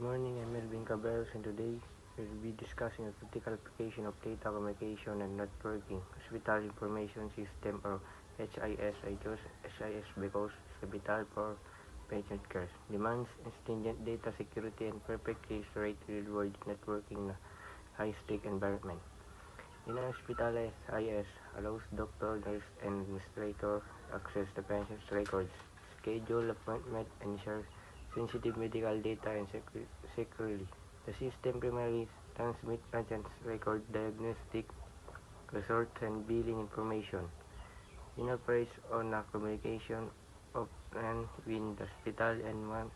morning, I'm Melvin Cabreros, and today we'll be discussing a critical application of data communication and networking. Hospital Information System, or HIS. I chose HIS because it's vital for patient care. Demands stringent data security and perfectly straight real-world networking in a high-stake environment. In a hospital, HIS allows doctor, nurse, and administrator access the patient's records, schedule appointment, and share sensitive medical data and securely. The system primarily transmits patient's record, diagnostic results, and billing information. It operates on a communication of and within the hospital and one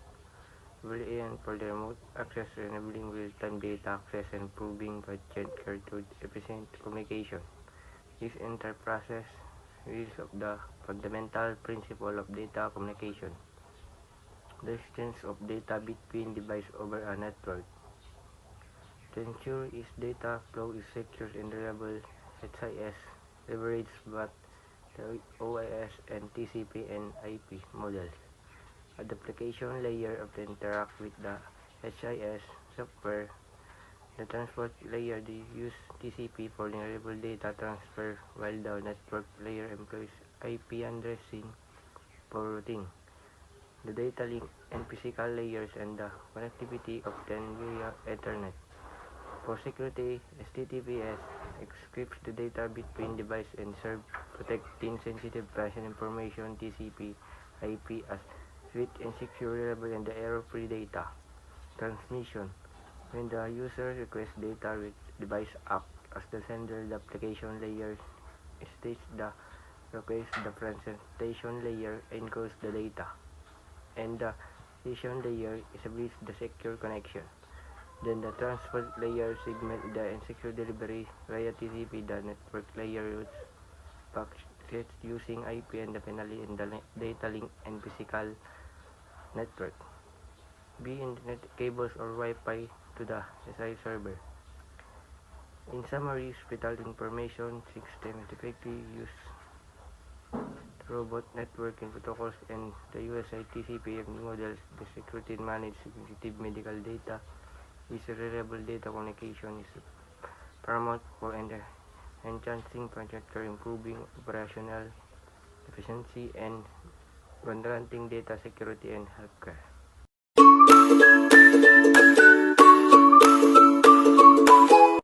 for the remote access, enabling real-time data access and improving patient care through efficient communication. This entire process is of the fundamental principle of data communication, the exchange of data between devices over a network. To ensure its data flow is secure and reliable, HIS leverages both the OIS and TCP and IP models. At the application layer of the interact with the HIS software, the transport layer uses TCP for reliable data transfer, while the network layer employs IP addressing for routing. The data link and physical layers and the connectivity obtained via Ethernet. For security, HTTPS encrypts the data between devices and serves protecting sensitive patient information. TCP IP as swift and secure, reliable, and error-free data transmission. When the user requests data with device act as the sender, the application layer states the request, the presentation layer encodes the data, and the session layer establishes the secure connection. Then the transport layer segments the insecure delivery via TCP. The network layer routes packets using IP and finally in the data link and physical network, be internet cables or Wi-Fi to the SI server. In summary, hospital information system effectively use robot networking protocols and the USI TCP models. The security and manage sensitive medical data is reliable data communication is paramount for enhancing patient care, improving operational efficiency, and granting data security and healthcare.